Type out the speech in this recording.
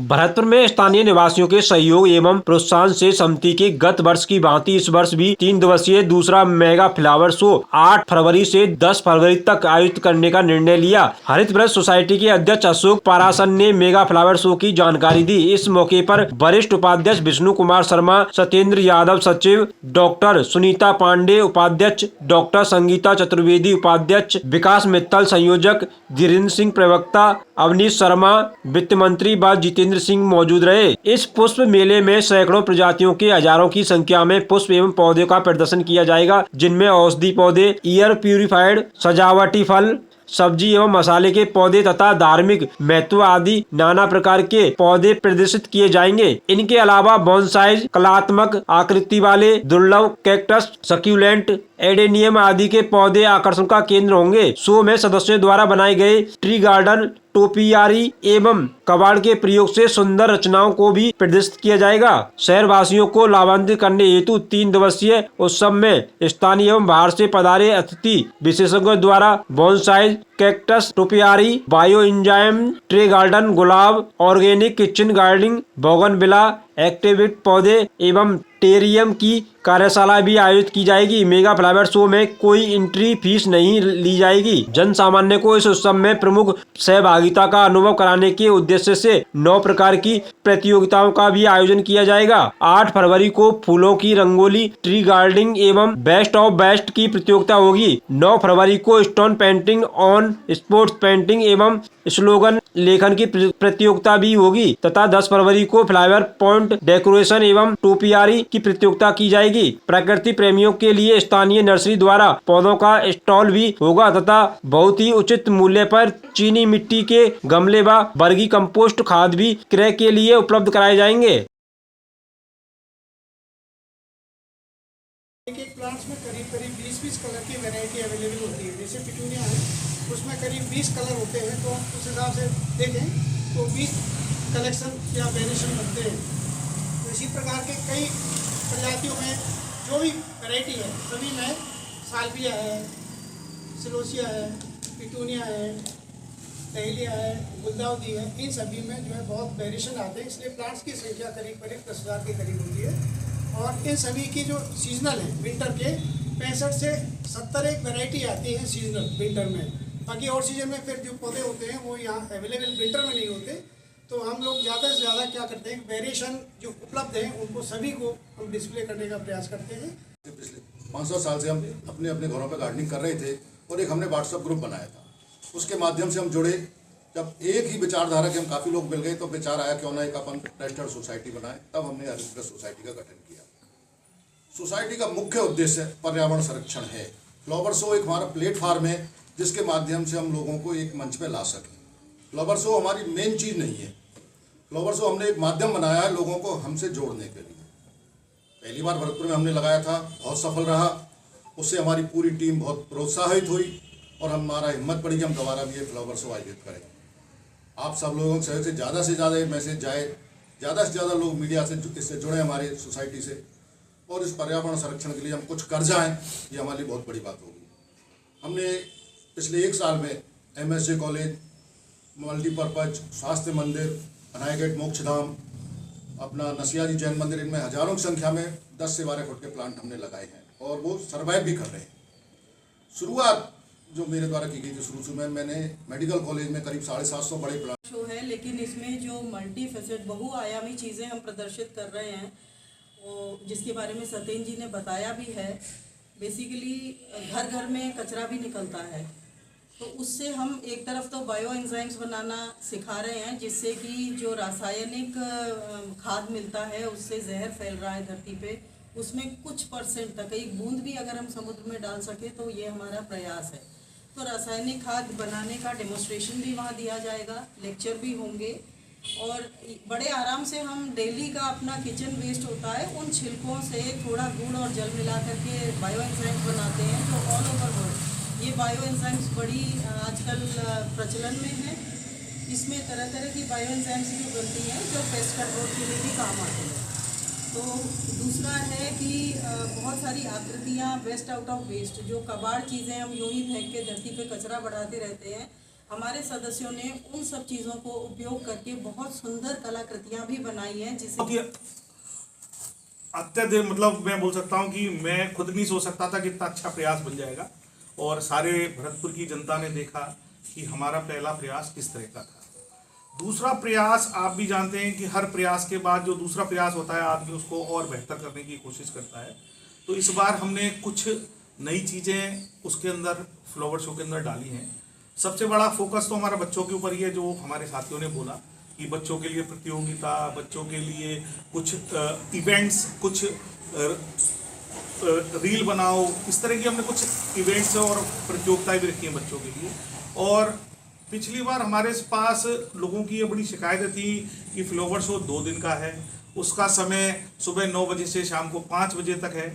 भरतपुर में स्थानीय निवासियों के सहयोग एवं प्रोत्साहन से समिति के गत वर्ष की भांति इस वर्ष भी 3 दिवसीय दूसरा मेगा फ्लावर शो 8 फरवरी से 10 फरवरी तक आयोजित करने का निर्णय लिया। हरित ब्रज सोसाइटी के अध्यक्ष अशोक पारासन ने मेगा फ्लावर शो की जानकारी दी। इस मौके पर वरिष्ठ उपाध्यक्ष विष्णु कुमार शर्मा, सत्येंद्र यादव सचिव, डॉक्टर सुनीता पांडे उपाध्यक्ष, डॉक्टर संगीता चतुर्वेदी उपाध्यक्ष, विकास मित्तल संयोजक, धीरेन्द्र सिंह प्रवक्ता, अवनीश शर्मा वित्त मंत्री व जितेंद्र सिंह मौजूद रहे। इस पुष्प मेले में सैकड़ों प्रजातियों के हजारों की संख्या में पुष्प एवं पौधों का प्रदर्शन किया जाएगा, जिनमें औषधि पौधे, एयर प्यूरिफाइड, सजावटी फल, सब्जी एवं मसाले के पौधे तथा धार्मिक महत्व आदि नाना प्रकार के पौधे प्रदर्शित किए जाएंगे। इनके अलावा बोनसाई, कलात्मक आकृति वाले दुर्लभ कैक्टस, सक्यूलेंट, एडेनियम आदि के पौधे आकर्षण का केंद्र होंगे। शो में सदस्यों द्वारा बनाए गए ट्री गार्डन, टोपियारी एवं कबाड़ के प्रयोग से सुंदर रचनाओं को भी प्रदर्शित किया जाएगा। शहरवासियों को लाभान्वित करने हेतु 3 दिवसीय उत्सव में स्थानीय एवं बाहर से पधारे अतिथि विशेषज्ञों द्वारा bonsai, cactus, topiary, bio enzyme, tray garden, गुलाब, organic kitchen gardening, bougainvillea, activate पौधे एवं टेरियम की कार्यशाला भी आयोजित की जाएगी। मेगा फ्लावर शो में कोई एंट्री फीस नहीं ली जाएगी। जन सामान्य को इस उत्सव में प्रमुख सहभागिता का अनुभव कराने के उद्देश्य से 9 प्रकार की प्रतियोगिताओं का भी आयोजन किया जाएगा। 8 फरवरी को फूलों की रंगोली, ट्री गार्डनिंग एवं बेस्ट ऑफ बेस्ट की प्रतियोगिता होगी। 9 फरवरी को stone painting, on sports painting एवं स्लोगन लेखन की प्रतियोगिता भी होगी तथा 10 फरवरी को फ्लावर पॉइंट डेकोरेशन एवं टोपियारी की प्रतियोगिता की जाएगी। प्रकृति प्रेमियों के लिए स्थानीय नर्सरी द्वारा पौधों का स्टॉल भी होगा तथा बहुत ही उचित मूल्य पर चीनी मिट्टी के गमले व वर्गी कंपोस्ट खाद भी क्रय के लिए उपलब्ध कराए जाएंगे। एक प्लांट्स में करीब 20 कलर की वैरायटी अवेलेबल होती है। जैसे पिटूनिया है, उसमें करीब 20 कलर होते हैं, तो उस हिसाब से देखें तो 20 कलेक्शन या वेरिएशन बनते हैं। तो इसी प्रकार के कई प्रजातियों में जो भी वैरायटी है सभी में साल्विया है, सिलोसिया है, पिटूनिया है, डहेलिया है, गुलदाउदी है, इन सभी में जो है बहुत वेरिएशन आते हैं। इसलिए प्लांट्स की संख्या करीब 10,000 के करीब होती है। और इन सभी की जो सीजनल है विंटर के 65 से 70 एक वैरायटी आती है सीजनल विंटर में। बाकी और सीजन में फिर जो पौधे होते हैं वो यहाँ अवेलेबल विंटर में नहीं होते। तो हम लोग ज़्यादा से ज़्यादा क्या करते हैं, वेरिएशन जो उपलब्ध हैं उनको सभी को हम डिस्प्ले करने का प्रयास करते हैं। पिछले 500 साल से हम अपने अपने घरों पर गार्डनिंग कर रहे थे और एक हमने व्हाट्सएप ग्रुप बनाया था। उसके माध्यम से हम जुड़े। जब एक ही विचारधारा के हम काफ़ी लोग मिल गए तो विचार आया क्यों ना एक अपन रजिस्टर्ड सोसाइटी बनाए। तब हमने हरित ब्रज सोसाइटी का गठन किया। सोसाइटी का मुख्य उद्देश्य पर्यावरण संरक्षण है। फ्लावर शो एक हमारा प्लेटफार्म है जिसके माध्यम से हम लोगों को एक मंच पे ला सकें। फ्लावर शो हमारी मेन चीज़ नहीं है। फ्लावर शो हमने एक माध्यम बनाया है लोगों को हमसे जोड़ने के लिए। पहली बार भरतपुर में हमने लगाया था, बहुत सफल रहा। उससे हमारी पूरी टीम बहुत प्रोत्साहित हुई और हमारा हिम्मत पड़ी कि हम दोबारा भी ये फ्लावर शो आयोजित करें। आप सब लोगों से ज़्यादा ये मैसेज जाए, ज़्यादा से ज़्यादा लोग मीडिया से इससे जुड़े हमारे सोसाइटी से, और इस पर्यावरण संरक्षण के लिए हम कुछ कर जाएँ, ये हमारे लिए बहुत बड़ी बात होगी। हमने पिछले 1 साल में MSJ कॉलेज, मल्टीपर्पज स्वास्थ्य मंदिर, अनायगढ़ मोक्षधाम, अपना नसिया जी जैन मंदिर, इनमें हजारों की संख्या में 10 से 12 फुट के प्लांट हमने लगाए हैं और वो सर्वाइव भी कर रहे हैं। शुरुआत जो मेरे द्वारा की गई थी, शुरू में मैंने मेडिकल कॉलेज में करीब 750 बड़े प्लांट शो है, लेकिन इसमें जो मल्टी फेसेट बहुआयामी चीज़ें हम प्रदर्शित कर रहे हैं वो जिसके बारे में सत्येंद्र जी ने बताया भी है। बेसिकली घर घर में कचरा भी निकलता है, तो उससे हम एक तरफ तो बायो एंजाइम्स बनाना सिखा रहे हैं, जिससे कि जो रासायनिक खाद मिलता है उससे जहर फैल रहा है धरती पे, उसमें कुछ % तक, एक बूंद भी अगर हम समुद्र में डाल सके तो ये हमारा प्रयास है। तो रासायनिक खाद बनाने का डेमोन्स्ट्रेशन भी वहाँ दिया जाएगा, लेक्चर भी होंगे और बड़े आराम से हम डेली का अपना किचन वेस्ट होता है उन छिलकों से थोड़ा गुड़ और जल मिला करके बायो एंजाइम्स बनाते हैं। तो ऑल ओवर वर्ल्ड ये बायो एंजाइम्स बड़ी आजकल प्रचलन में है। इसमें तरह तरह की बायो एंजाइम्स भी बनती हैं जो पेस्ट कंट्रोल के लिए भी काम आती हैं। तो दूसरा है कि बहुत सारी आकृतियाँ वेस्ट आउट ऑफ वेस्ट, जो कबाड़ चीज़ें हम यूं ही फेंक के धरती पे कचरा बढ़ाते रहते हैं, हमारे सदस्यों ने उन सब चीज़ों को उपयोग करके बहुत सुंदर कलाकृतियाँ भी बनाई हैं जिसे बहुत अत्यधिक, मतलब मैं बोल सकता हूँ कि मैं खुद नहीं सोच सकता था कि इतना अच्छा प्रयास बन जाएगा। और सारे भरतपुर की जनता ने देखा कि हमारा पहला प्रयास किस तरह का था। दूसरा प्रयास, आप भी जानते हैं कि हर प्रयास के बाद जो दूसरा प्रयास होता है आदमी उसको और बेहतर करने की कोशिश करता है। तो इस बार हमने कुछ नई चीज़ें उसके अंदर फ्लावर शो के अंदर डाली हैं। सबसे बड़ा फोकस तो हमारा बच्चों के ऊपर ही है, जो हमारे साथियों ने बोला कि बच्चों के लिए प्रतियोगिता, बच्चों के लिए कुछ इवेंट्स, कुछ रील बनाओ, इस तरह की हमने कुछ इवेंट्स और प्रतियोगिताएं भी रखी हैं बच्चों के लिए। और पिछली बार हमारे पास लोगों की ये बड़ी शिकायत थी कि फ्लावर शो 2 दिन का है, उसका समय सुबह 9 बजे से शाम को 5 बजे तक है।